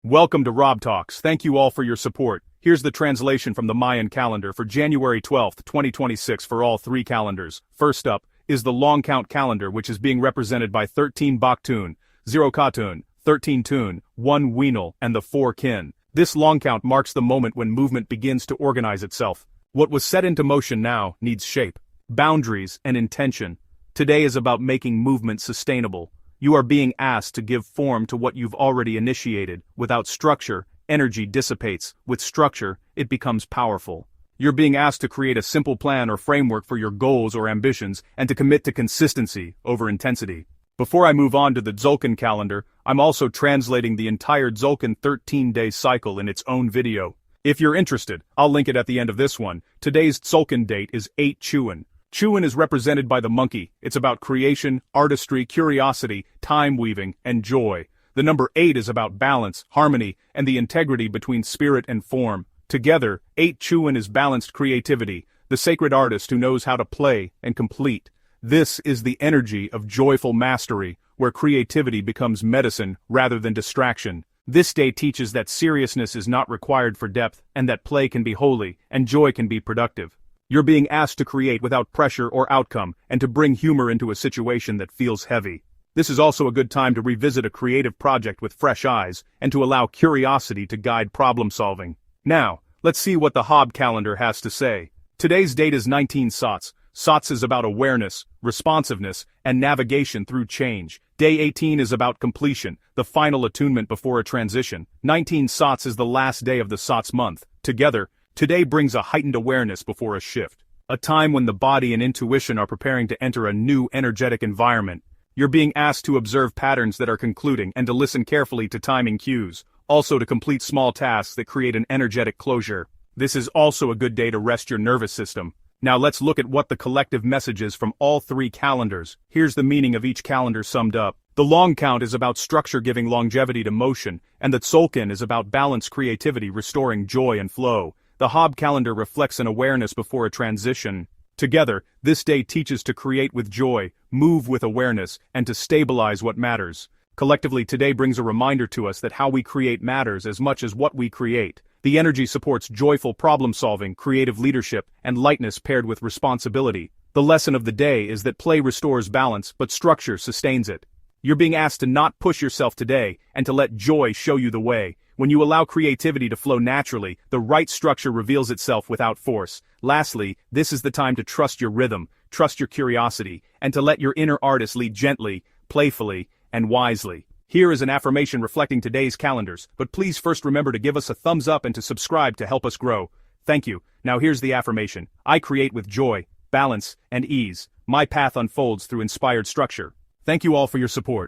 Welcome to Rob Talks. Thank you all for your support. Here's the translation from the Mayan calendar for January 12, 2026 for all three calendars. First up is the long count calendar, which is being represented by 13 Baktun, 0 Katun, 13 Tun, 1 Wenal, and the 4 Kin. This long count marks the moment when movement begins to organize itself. What was set into motion now needs shape, boundaries, and intention. Today is about making movement sustainable. You are being asked to give form to what you've already initiated. Without structure, energy dissipates. With structure, it becomes powerful. You're being asked to create a simple plan or framework for your goals or ambitions and to commit to consistency over intensity. Before I move on to the Tzolk'in calendar, I'm also translating the entire Tzolk'in 13-day cycle in its own video. If you're interested, I'll link it at the end of this one. Today's Tzolk'in date is 8 Chuan. Chuan is represented by the monkey. It's about creation, artistry, curiosity, time weaving, and joy. The number 8 is about balance, harmony, and the integrity between spirit and form. Together, 8 Chuan is balanced creativity, the sacred artist who knows how to play and complete. This is the energy of joyful mastery, where creativity becomes medicine rather than distraction. This day teaches that seriousness is not required for depth, and that play can be holy, and joy can be productive. You're being asked to create without pressure or outcome, and to bring humor into a situation that feels heavy. This is also a good time to revisit a creative project with fresh eyes, and to allow curiosity to guide problem solving. Now, let's see what the Haab calendar has to say. Today's date is 19 Sots. Sots is about awareness, responsiveness, and navigation through change. Day 18 is about completion, the final attunement before a transition. 19 Sots is the last day of the Sots month. Together, today brings a heightened awareness before a shift. A time when the body and intuition are preparing to enter a new energetic environment. You're being asked to observe patterns that are concluding and to listen carefully to timing cues. Also to complete small tasks that create an energetic closure. This is also a good day to rest your nervous system. Now let's look at what the collective message is from all three calendars. Here's the meaning of each calendar summed up. The long count is about structure giving longevity to motion, and the Tzolk'in is about balance, creativity, restoring joy and flow. The Haab calendar reflects an awareness before a transition. Together, this day teaches to create with joy, move with awareness, and to stabilize what matters. Collectively, today brings a reminder to us that how we create matters as much as what we create. The energy supports joyful problem-solving, creative leadership, and lightness paired with responsibility. The lesson of the day is that play restores balance, but structure sustains it. You're being asked to not push yourself today, and to let joy show you the way. When you allow creativity to flow naturally, the right structure reveals itself without force. Lastly, this is the time to trust your rhythm, trust your curiosity, and to let your inner artist lead gently, playfully, and wisely. Here is an affirmation reflecting today's calendars, but please first remember to give us a thumbs up and to subscribe to help us grow. Thank you. Now here's the affirmation. I create with joy, balance, and ease. My path unfolds through inspired structure. Thank you all for your support.